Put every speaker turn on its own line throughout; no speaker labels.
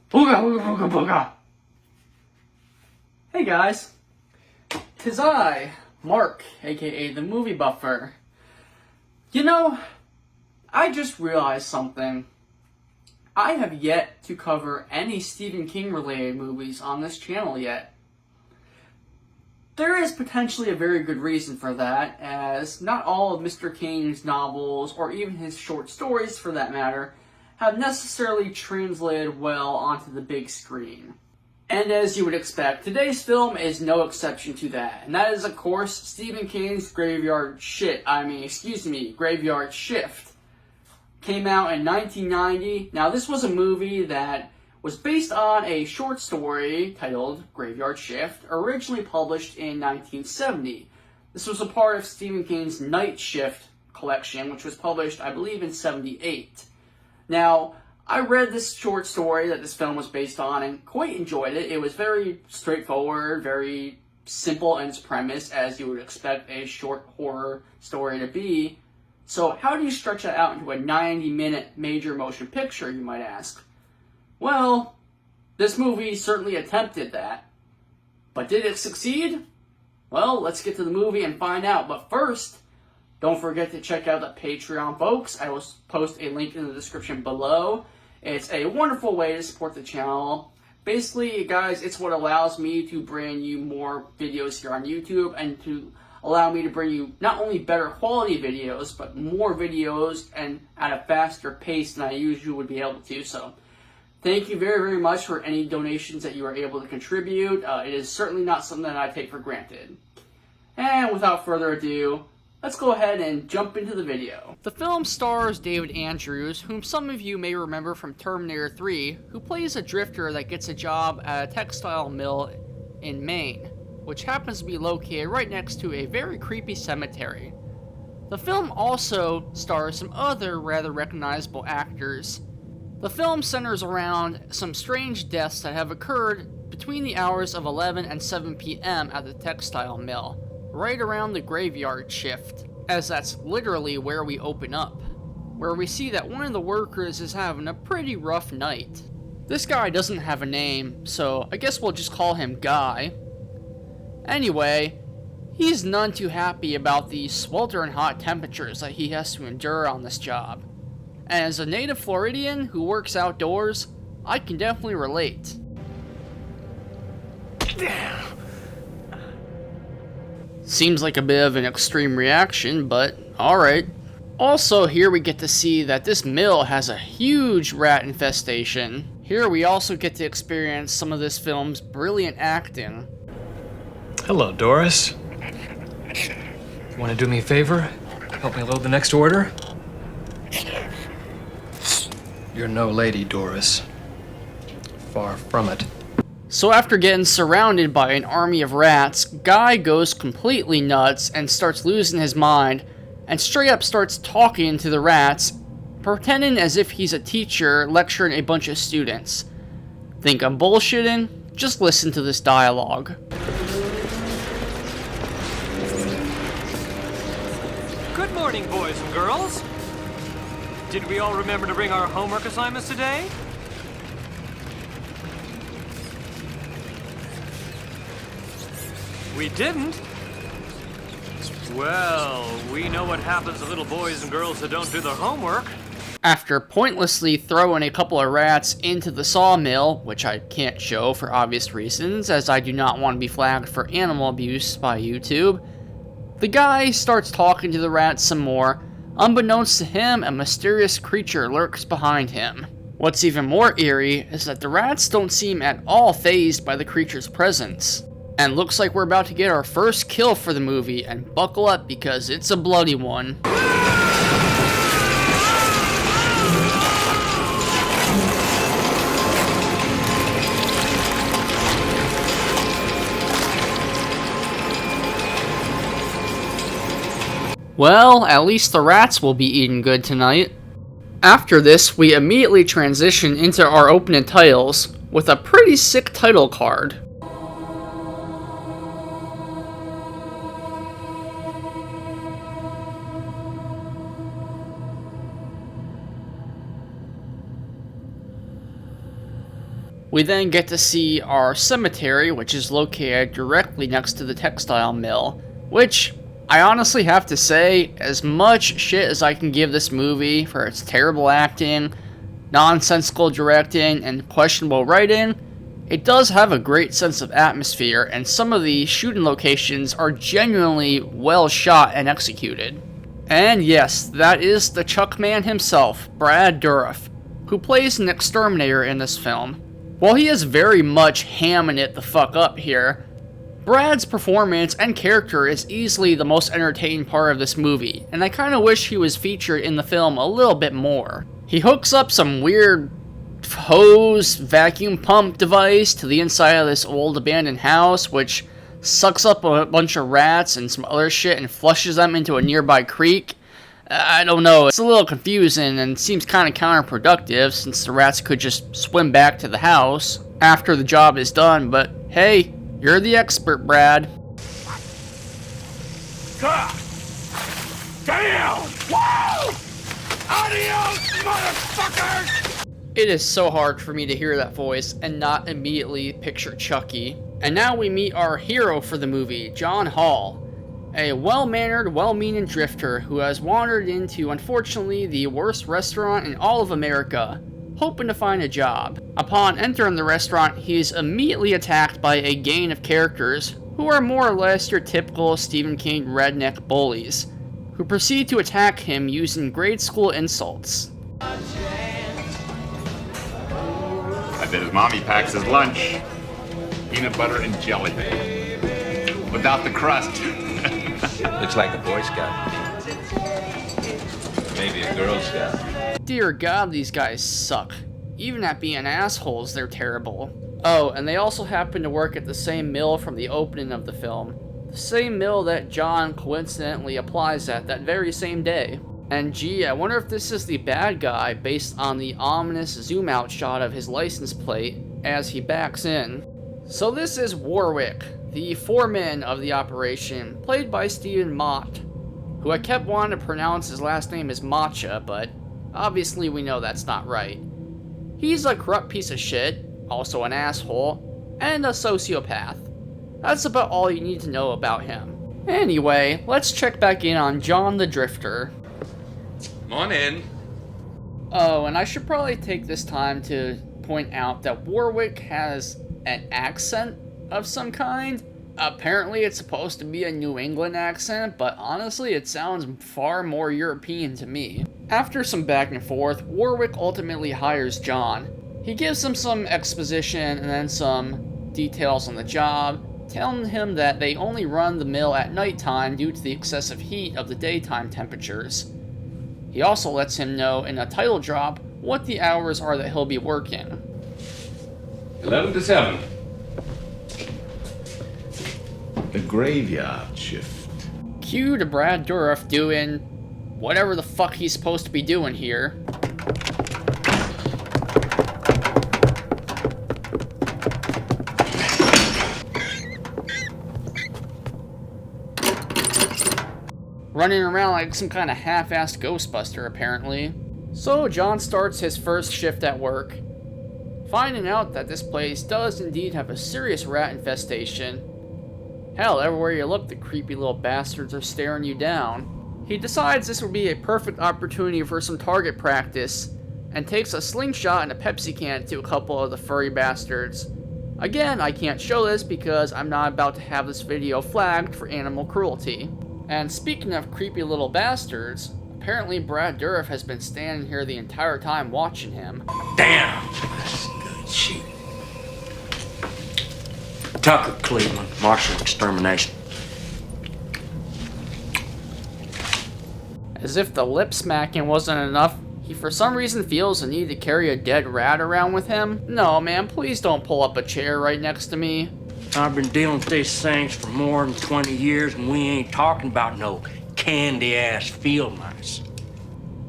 Booga, booga, booga, booga. Hey guys, 'tis I, Mark, aka the Movie Buffer. You know, I just realized something. I have yet to cover any Steohen King related movies on this channel yet. There is potentially a very good reason for that, as not all of Mr. King's novels, or even his short stories for that matter, have necessarily translated well onto the big screen. And as you would expect, today's film is no exception to that. And that is, of course, Steohen King's Graveyard Shift. Came out in 1990. Now, this was a movie that was based on a short story titled Graveyard Shift, originally published in 1970. This was a part of Steohen King's Night Shift collection, which was published, I believe, in 78. Now, I read this short story that this film was based on and quite enjoyed it. It was very straightforward, very simple in its premise, as you would expect a short horror story to be. So how do you stretch that out into a 90-minute major motion picture, you might ask? Well, this movie certainly attempted that. But did it succeed? Well, let's get to the movie and find out. But first, don't forget to check out the Patreon, folks. I will post a link in the description below. It's a wonderful way to support the channel. Basically, guys, it's what allows me to bring you more videos here on YouTube and to allow me to bring you not only better quality videos, but more videos and at a faster pace than I usually would be able to. So, thank you very, very much for any donations that you are able to contribute. It is certainly not something that I take for granted. And without further ado, let's go ahead and jump into the video. The film stars David Andrews, whom some of you may remember from Terminator 3, who plays a drifter that gets a job at a textile mill in Maine, which happens to be located right next to a very creepy cemetery. The film also stars some other rather recognizable actors. The film centers around some strange deaths that have occurred between the hours of 11 and 7 p.m. at the textile mill, right around the graveyard shift, as that's literally where we open up, where we see that one of the workers is having a pretty rough night. This guy doesn't have a name, so I guess we'll just call him Guy. Anyway, he's none too happy about the sweltering hot temperatures that he has to endure on this job. And as a native Floridian who works outdoors, I can definitely relate. Seems like a bit of an extreme reaction, but alright. Also, here we get to see that this mill has a huge rat infestation. Here we also get to experience some of this film's brilliant acting.
Hello, Doris. Want to do me a favor? Help me load the next order? You're no lady, Doris. Far from it.
So after getting surrounded by an army of rats, Guy goes completely nuts and starts losing his mind, and straight up starts talking to the rats, pretending as if he's a teacher lecturing a bunch of students. Think I'm bullshitting? Just listen to this dialogue.
Good morning, boys and girls. Did we all remember to bring our homework assignments today? We didn't? Well, we know what happens to little boys and girls who don't do their homework.
After pointlessly throwing a couple of rats into the sawmill, which I can't show for obvious reasons, as I do not want to be flagged for animal abuse by YouTube, the guy starts talking to the rats some more. Unbeknownst to him, a mysterious creature lurks behind him. What's even more eerie is that the rats don't seem at all fazed by the creature's presence. And looks like we're about to get our first kill for the movie, and buckle up because it's a bloody one. Well, at least the rats will be eating good tonight. After this, we immediately transition into our opening titles, with a pretty sick title card. We then get to see our cemetery, which is located directly next to the textile mill, which I honestly have to say, as much shit as I can give this movie for its terrible acting, nonsensical directing, and questionable writing, it does have a great sense of atmosphere, and some of the shooting locations are genuinely well shot and executed. And yes, that is the Chuck man himself, Brad Dourif, who plays an exterminator in this film. While he is very much hamming it the fuck up here, Brad's performance and character is easily the most entertaining part of this movie, and I kinda wish he was featured in the film a little bit more. He hooks up some weird hose vacuum pump device to the inside of this old abandoned house, which sucks up a bunch of rats and some other shit and flushes them into a nearby creek. I don't know, it's a little confusing and seems kind of counterproductive since the rats could just swim back to the house after the job is done, but hey, you're the expert, Brad.
Damn! Whoa! Adios, motherfuckers!
It is so hard for me to hear that voice and not immediately picture Chucky. And now we meet our hero for the movie, John Hall, a well-mannered, well-meaning drifter who has wandered into, unfortunately, the worst restaurant in all of America, hoping to find a job. Upon entering the restaurant, he is immediately attacked by a gang of characters who are more or less your typical Steohen King redneck bullies, who proceed to attack him using grade school insults.
I bet his mommy packs his lunch. Peanut butter and jelly. Without the crust.
Looks like a Boy Scout. Maybe a Girl Scout.
Dear God, these guys suck. Even at being assholes, they're terrible. Oh, and they also happen to work at the same mill from the opening of the film. The same mill that John coincidentally applies at that very same day. And gee, I wonder if this is the bad guy based on the ominous zoom out shot of his license plate as he backs in. So this is Warwick, the foreman of the operation, played by Stephen Mott, who I kept wanting to pronounce his last name as Matcha, but obviously we know that's not right. He's a corrupt piece of shit, also an asshole, and a sociopath. That's about all you need to know about him. Anyway, let's check back in on John the Drifter.
Morning.
Oh, and I should probably take this time to point out that Warwick has an accent of some kind. Apparently it's supposed to be a New England accent, but honestly it sounds far more European to me. After some back and forth, Warwick ultimately hires John. He gives him some exposition and then some details on the job, telling him that they only run the mill at nighttime due to the excessive heat of the daytime temperatures. He also lets him know in a title drop what the hours are that he'll be working.
11 to 7.
The graveyard shift.
Cue to Brad Dourif doing whatever the fuck he's supposed to be doing here. Running around like some kind of half-assed Ghostbuster, apparently. So John starts his first shift at work, finding out that this place does indeed have a serious rat infestation. Hell, everywhere you look, the creepy little bastards are staring you down. He decides this would be a perfect opportunity for some target practice, and takes a slingshot and a Pepsi can to a couple of the furry bastards. Again, I can't show this because I'm not about to have this video flagged for animal cruelty. And speaking of creepy little bastards, apparently Brad Dourif has been standing here the entire time watching him.
Damn! That's good shit. Tucker, Cleveland, Martial Extermination.
As if the lip smacking wasn't enough, he for some reason feels the need to carry a dead rat around with him. No, man, please don't pull up a chair right next to me.
I've been dealing with these things for more than 20 years, and we ain't talking about no candy-ass field mice.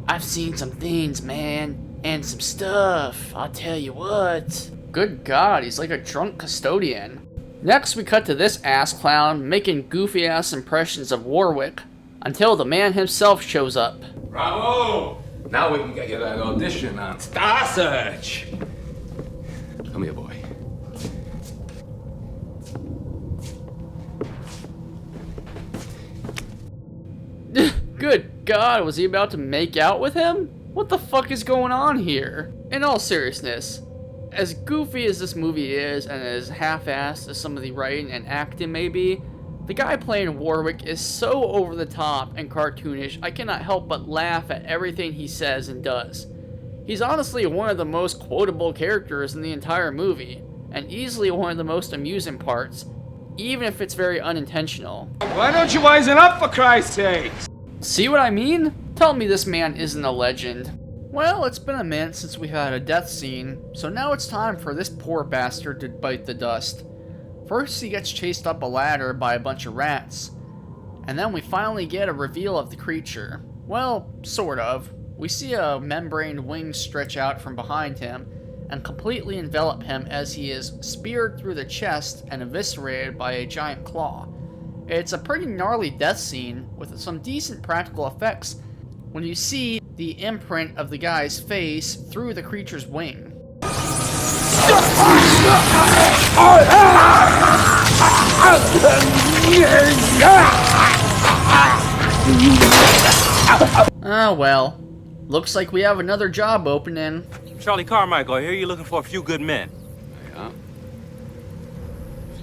I've seen some things, man, and some stuff, I'll tell you what. Good God, he's like a drunk custodian. Next, we cut to this ass clown making goofy-ass impressions of Warwick, until the man himself shows up.
Bravo! Now we can get you that audition on Star Search.
Come here, boy.
Good God, was he about to make out with him? What the fuck is going on here? In all seriousness, as goofy as this movie is and as half-assed as some of the writing and acting may be, the guy playing Warwick is so over the top and cartoonish I cannot help but laugh at everything he says and does. He's honestly one of the most quotable characters in the entire movie, and easily one of the most amusing parts, even if it's very unintentional.
Why don't you wisen up, for Christ's sake?
See what I mean? Tell me this man isn't a legend. Well, it's been a minute since we had a death scene, so now it's time for this poor bastard to bite the dust. First he gets chased up a ladder by a bunch of rats, and then we finally get a reveal of the creature. Well, sort of. We see a membraned wing stretch out from behind him and completely envelop him as he is speared through the chest and eviscerated by a giant claw. It's a pretty gnarly death scene with some decent practical effects when you see the imprint of the guy's face through the creature's wing. Oh well. Looks like we have another job opening.
Charlie Carmichael, I hear you're looking for a few good men.
Yeah.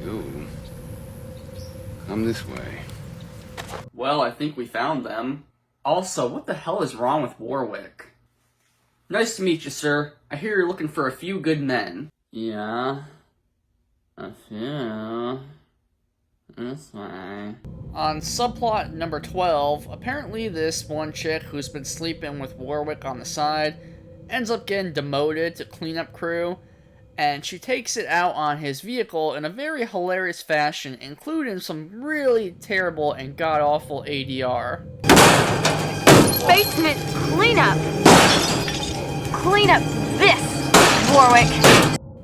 You. Come this way.
Well, I think we found them. Also, what the hell is wrong with Warwick? Nice to meet you, sir. I hear you're looking for a few good men. Yeah. A few. This way. On subplot number 12, apparently this one chick who's been sleeping with Warwick on the side ends up getting demoted to cleanup crew, and she takes it out on his vehicle in a very hilarious fashion, including some really terrible and god-awful ADR.
Basement cleanup! Clean up this, Warwick!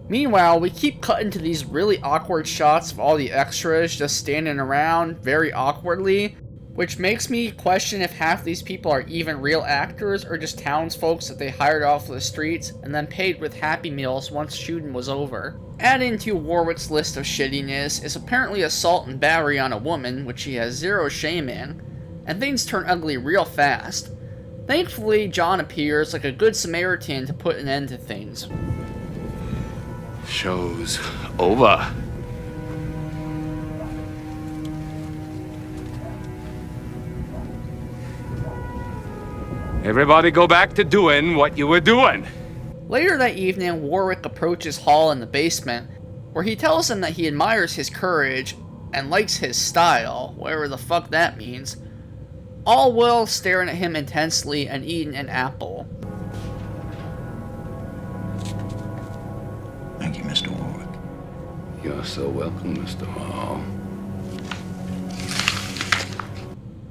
Meanwhile, we keep cutting to these really awkward shots of all the extras just standing around very awkwardly, which makes me question if half these people are even real actors or just townsfolk that they hired off the streets and then paid with Happy Meals once shooting was over. Adding to Warwick's list of shittiness is apparently assault and battery on a woman, which he has zero shame in, and things turn ugly real fast. Thankfully, John appears like a good Samaritan to put an end to things.
Show's over.
Everybody go back to doing what you were doing.
Later that evening, Warwick approaches Hall in the basement, where he tells him that he admires his courage and likes his style, whatever the fuck that means, all while staring at him intensely and eating an apple.
Thank you, Mr. Warwick.
You're so welcome, Mr. Hall.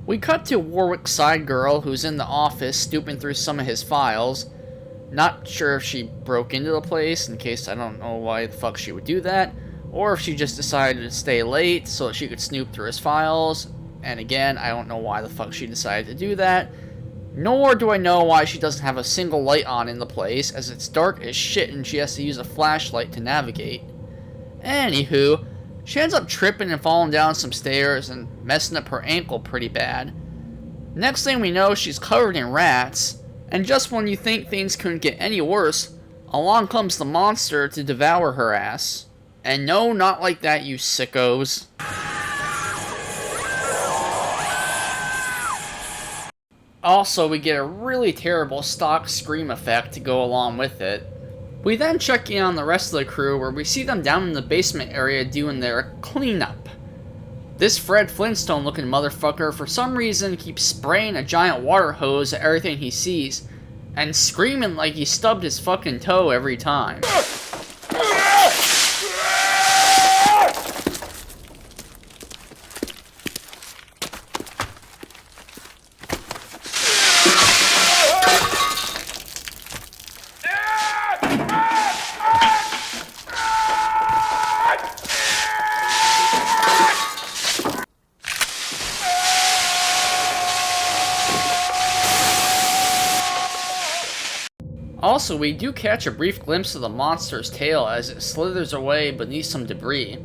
We cut to Warwick's side girl, who's in the office stooping through some of his files. Not sure if she broke into the place, in case I don't know why the fuck she would do that, or if she just decided to stay late so that she could snoop through his files. And again, I don't know why the fuck she decided to do that. Nor do I know why she doesn't have a single light on in the place, as it's dark as shit and she has to use a flashlight to navigate. Anywho, she ends up tripping and falling down some stairs and messing up her ankle pretty bad. Next thing we know, she's covered in rats, and just when you think things couldn't get any worse, along comes the monster to devour her ass. And no, not like that, you sickos. Also, we get a really terrible stock scream effect to go along with it. We then check in on the rest of the crew, where we see them down in the basement area doing their cleanup. This Fred Flintstone looking motherfucker for some reason keeps spraying a giant water hose at everything he sees, and screaming like he stubbed his fucking toe every time. Also, we do catch a brief glimpse of the monster's tail as it slithers away beneath some debris.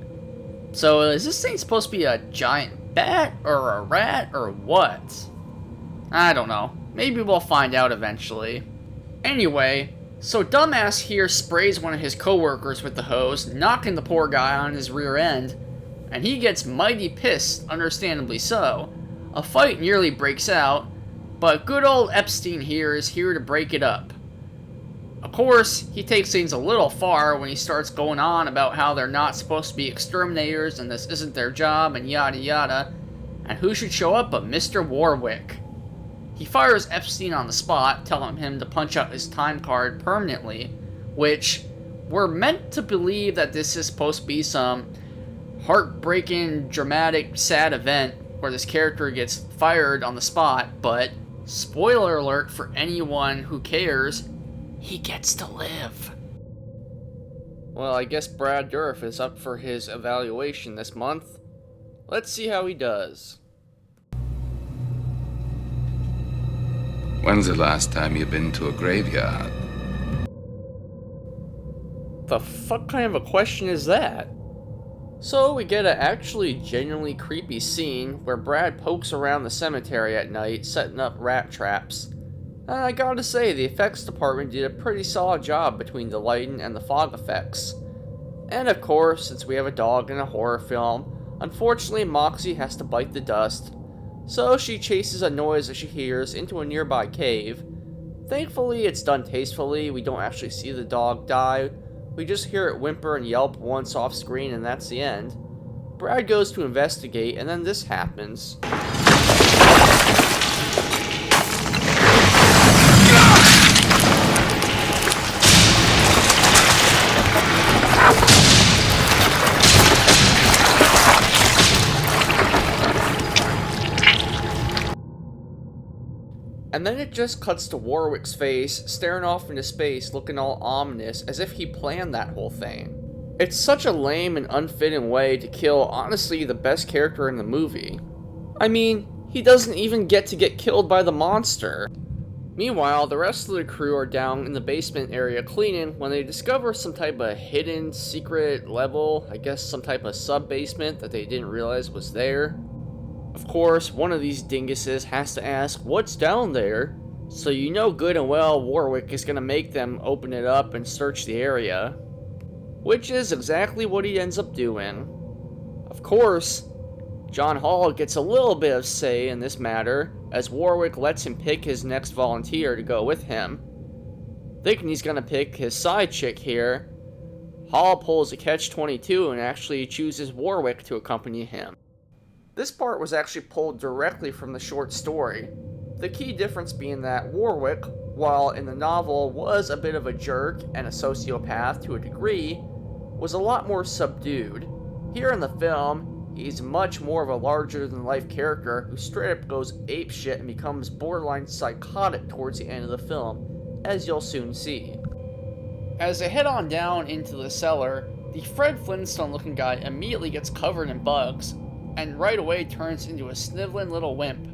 So, is this thing supposed to be a giant bat, or a rat, or what? I don't know. Maybe we'll find out eventually. Anyway, so dumbass here sprays one of his coworkers with the hose, knocking the poor guy on his rear end, and he gets mighty pissed, understandably so. A fight nearly breaks out, but good old Epstein here is here to break it up. Of course, he takes things a little far when he starts going on about how they're not supposed to be exterminators and this isn't their job and yada yada, and who should show up but Mr. Warwick. He fires Epstein on the spot, telling him to punch out his time card permanently, which we're meant to believe that this is supposed to be some heartbreaking, dramatic, sad event where this character gets fired on the spot, but spoiler alert for anyone who cares, he gets to live. Well, I guess Brad Dourif is up for his evaluation this month. Let's see how he does.
When's the last time you've been to a graveyard?
The fuck kind of a question is that? So we get an actually genuinely creepy scene where Brad pokes around the cemetery at night setting up rat traps. And I gotta say, the effects department did a pretty solid job between the lighting and the fog effects. And of course, since we have a dog in a horror film, unfortunately Moxie has to bite the dust. So she chases a noise that she hears into a nearby cave. Thankfully, it's done tastefully. We don't actually see the dog die. We just hear it whimper and yelp once off screen, and that's the end. Brad goes to investigate, and then this happens. And then it just cuts to Warwick's face, staring off into space, looking all ominous, as if he planned that whole thing. It's such a lame and unfitting way to kill, honestly, the best character in the movie. I mean, he doesn't even get to get killed by the monster. Meanwhile, the rest of the crew are down in the basement area cleaning when they discover some type of hidden, secret level, I guess some type of sub-basement that they didn't realize was there. Of course, one of these dinguses has to ask, what's down there? So you know good and well Warwick is going to make them open it up and search the area. Which is exactly what he ends up doing. Of course, John Hall gets a little bit of say in this matter, as Warwick lets him pick his next volunteer to go with him. Thinking he's going to pick his side chick here, Hall pulls a catch-22 and actually chooses Warwick to accompany him. This part was actually pulled directly from the short story. The key difference being that Warwick, while in the novel was a bit of a jerk and a sociopath to a degree, was a lot more subdued. Here in the film, he's much more of a larger-than-life character who straight up goes apeshit and becomes borderline psychotic towards the end of the film, as you'll soon see. As they head on down into the cellar, the Fred Flintstone-looking guy immediately gets covered in bugs, and right away turns into a sniveling little wimp.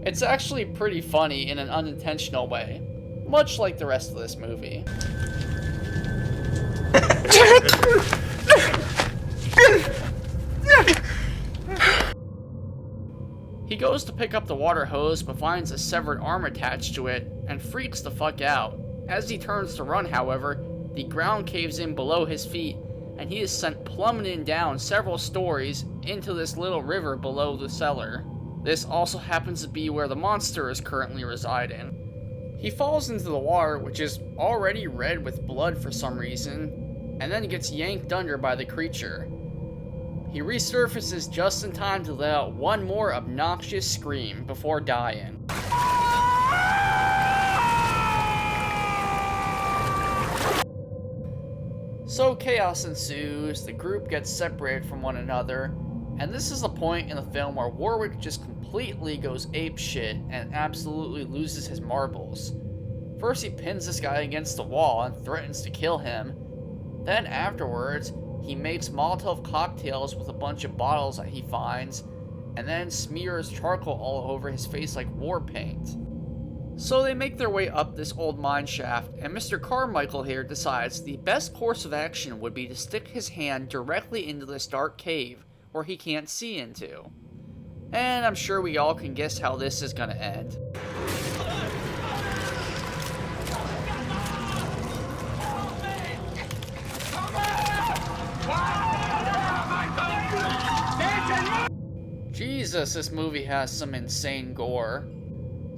It's actually pretty funny in an unintentional way, much like the rest of this movie. He goes to pick up the water hose but finds a severed arm attached to it and freaks the fuck out. As he turns to run, however, the ground caves in below his feet and he is sent plummeting down several stories into this little river below the cellar. This also happens to be where the monster is currently residing. He falls into the water, which is already red with blood for some reason, and then gets yanked under by the creature. He resurfaces just in time to let out one more obnoxious scream before dying. So chaos ensues, the group gets separated from one another, and this is the point in the film where Warwick just completely goes apeshit and absolutely loses his marbles. First he pins this guy against the wall and threatens to kill him. Then afterwards, he makes Molotov cocktails with a bunch of bottles that he finds, and then smears charcoal all over his face like war paint. So they make their way up this old mine shaft, and Mr. Carmichael here decides the best course of action would be to stick his hand directly into this dark cave where he can't see into. And I'm sure we all can guess how this is gonna end. Jesus, this movie has some insane gore.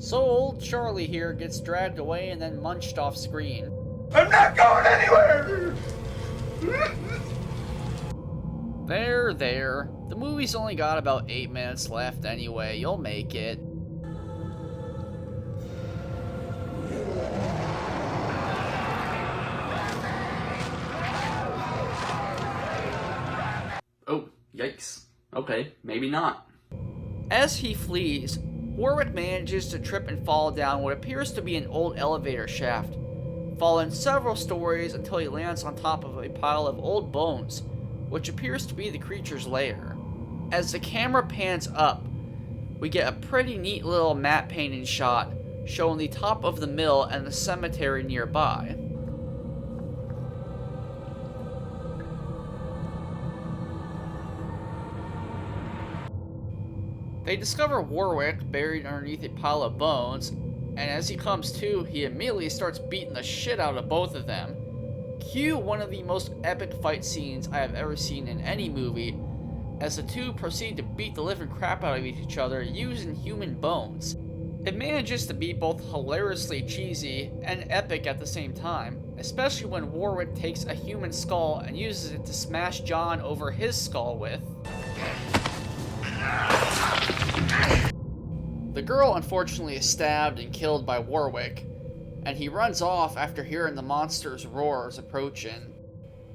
So old Charlie here gets dragged away and then munched off screen.
I'm not going anywhere!
There. The movie's only got about 8 minutes left anyway, you'll make it. Oh, yikes. Okay, maybe not. As he flees, Warwick manages to trip and fall down what appears to be an old elevator shaft, falling several stories until he lands on top of a pile of old bones, which appears to be the creature's lair. As the camera pans up, we get a pretty neat little matte painting shot showing the top of the mill and the cemetery nearby. They discover Warwick buried underneath a pile of bones, and as he comes to, he immediately starts beating the shit out of both of them. Cue one of the most epic fight scenes I have ever seen in any movie, as the two proceed to beat the living crap out of each other using human bones. It manages to be both hilariously cheesy and epic at the same time, especially when Warwick takes a human skull and uses it to smash John over his skull with. The girl unfortunately is stabbed and killed by Warwick, and he runs off after hearing the monster's roars approaching.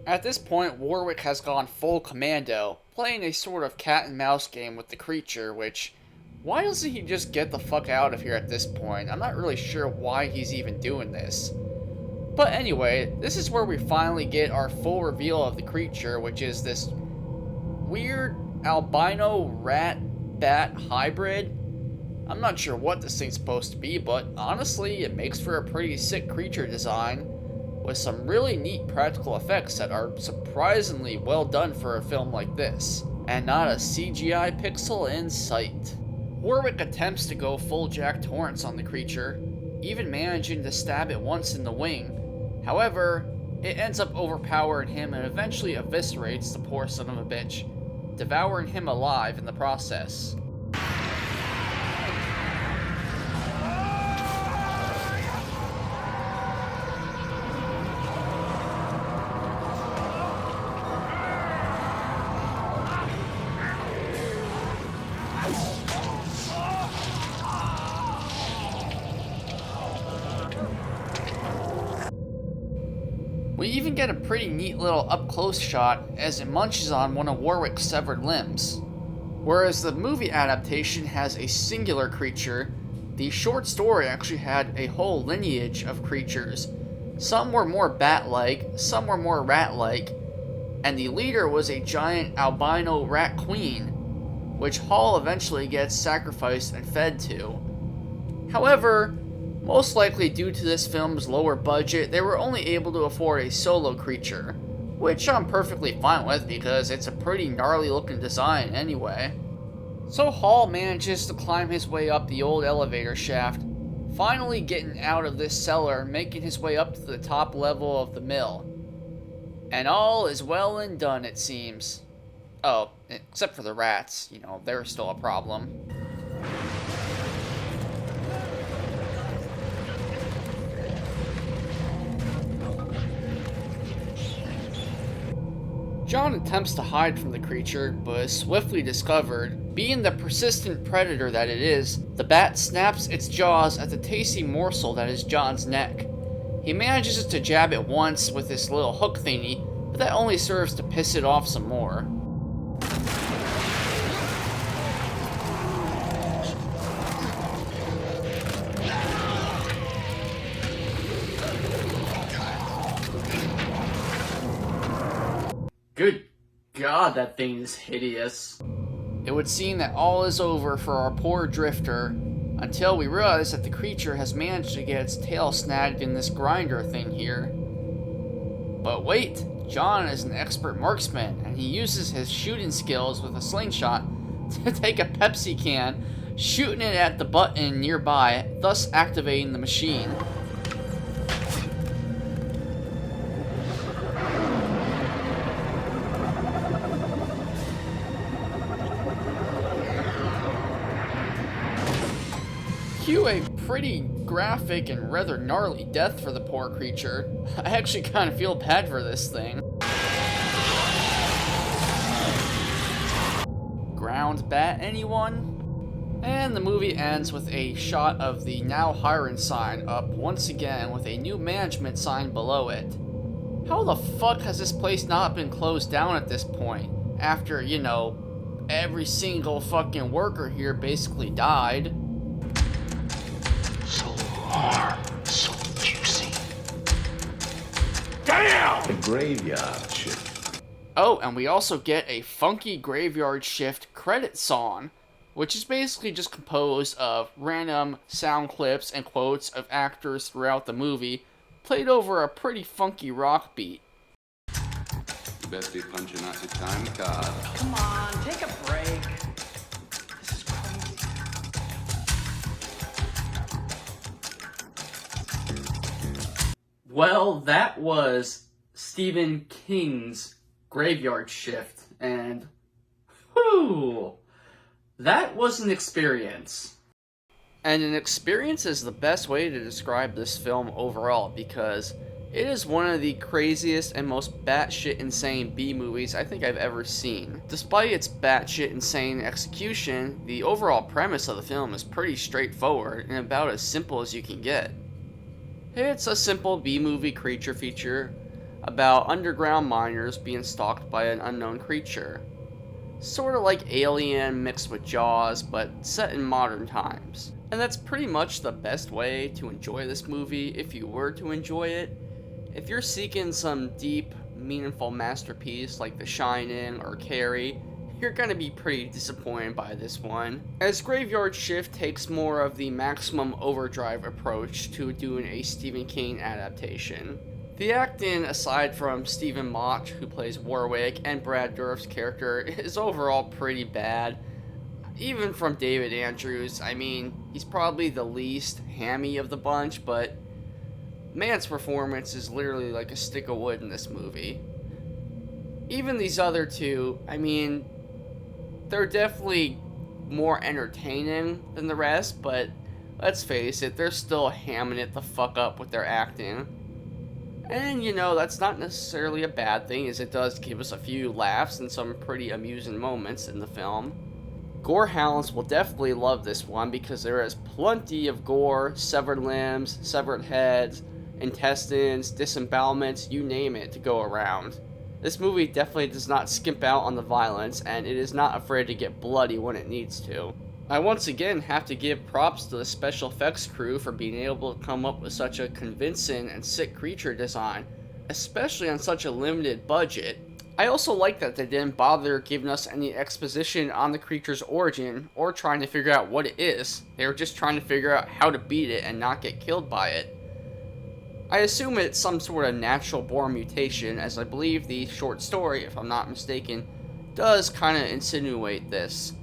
At this point, Warwick has gone full commando, playing a sort of cat and mouse game with the creature, which, why doesn't he just get the fuck out of here at this point? I'm not really sure why he's even doing this. But anyway, this is where we finally get our full reveal of the creature, which is this weird albino rat-bat hybrid. I'm not sure what this thing's supposed to be, but honestly, it makes for a pretty sick creature design, with some really neat practical effects that are surprisingly well done for a film like this, and not a CGI pixel in sight. Warwick attempts to go full Jack Torrance on the creature, even managing to stab it once in the wing. However, it ends up overpowering him and eventually eviscerates the poor son of a bitch, devouring him alive in the process. We even get a pretty neat little up-close shot as it munches on one of Warwick's severed limbs. Whereas the movie adaptation has a singular creature, the short story actually had a whole lineage of creatures. Some were more bat-like, some were more rat-like, and the leader was a giant albino rat queen, which Hall eventually gets sacrificed and fed to. However, most likely due to this film's lower budget, they were only able to afford a solo creature, which I'm perfectly fine with because it's a pretty gnarly looking design anyway. So Hall manages to climb his way up the old elevator shaft, finally getting out of this cellar and making his way up to the top level of the mill. And all is well and done, it seems. Oh, except for the rats, they're still a problem. John attempts to hide from the creature, but is swiftly discovered. Being the persistent predator that it is, the bat snaps its jaws at the tasty morsel that is John's neck. He manages to jab it once with this little hook thingy, but that only serves to piss it off some more. Good God, that thing is hideous. It would seem that all is over for our poor drifter, Until we realize that the creature has managed to get its tail snagged in this grinder thing here. But wait, John is an expert marksman, and he uses his shooting skills with a slingshot to take a Pepsi can, shooting it at the button nearby, thus activating the machine. Cue a pretty graphic and rather gnarly death for the poor creature. I actually kind of feel bad for this thing. Ground bat, anyone? And the movie ends with a shot of the now hiring sign up once again with a new management sign below it. How the fuck has this place not been closed down at this point? After, you know, every single fucking worker here basically died.
So warm, so juicy.
The graveyard shift.
Oh, and we also get a funky graveyard shift credit song, which is basically just composed of random sound clips and quotes of actors throughout the movie, played over a pretty funky rock beat.
You best be punching out your time card.
Come on, take a break. This is crazy.
Well, that was Steohen King's Graveyard Shift, and whew, that was an experience. And an experience is the best way to describe this film overall, because it is one of the craziest and most batshit insane B-movies I think I've ever seen. Despite its batshit insane execution, the overall premise of the film is pretty straightforward and about as simple as you can get. It's a simple B-movie creature feature about underground miners being stalked by an unknown creature. Sort of like Alien mixed with Jaws, but set in modern times. And that's pretty much the best way to enjoy this movie if you were to enjoy it. If you're seeking some deep, meaningful masterpiece like The Shining or Carrie, you're gonna be pretty disappointed by this one, as Graveyard Shift takes more of the maximum overdrive approach to doing a Steohen King adaptation. The acting, aside from Stephen Mott, who plays Warwick, and Brad Dourif's character, is overall pretty bad. Even from David Andrews, I mean, he's probably the least hammy of the bunch, but man's performance is literally like a stick of wood in this movie. Even these other two, I mean, they're definitely more entertaining than the rest, but let's face it, they're still hamming it the fuck up with their acting. And, you know, that's not necessarily a bad thing, as it does give us a few laughs and some pretty amusing moments in the film. Gore hounds will definitely love this one, because there is plenty of gore, severed limbs, severed heads, intestines, disembowelments, you name it, to go around. This movie definitely does not skimp out on the violence, and it is not afraid to get bloody when it needs to. I once again have to give props to the special effects crew for being able to come up with such a convincing and sick creature design, especially on such a limited budget. I also like that they didn't bother giving us any exposition on the creature's origin, or trying to figure out what it is. They were just trying to figure out how to beat it and not get killed by it. I assume it's some sort of natural born mutation, as I believe the short story, if I'm not mistaken, does kind of insinuate this.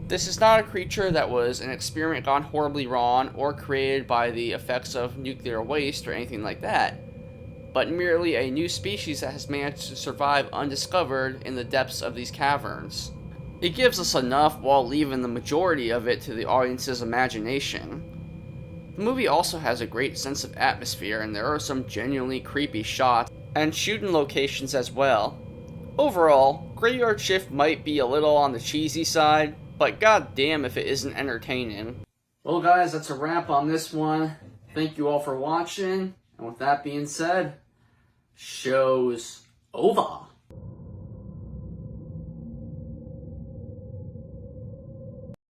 This is not a creature that was an experiment gone horribly wrong or created by the effects of nuclear waste or anything like that, but merely a new species that has managed to survive undiscovered in the depths of these caverns. It gives us enough while leaving the majority of it to the audience's imagination. The movie also has a great sense of atmosphere, and there are some genuinely creepy shots and shooting locations as well. Overall, Graveyard Shift might be a little on the cheesy side, but goddamn if it isn't entertaining. Well guys, that's a wrap on this one. Thank you all for watching, and with that being said, show's over.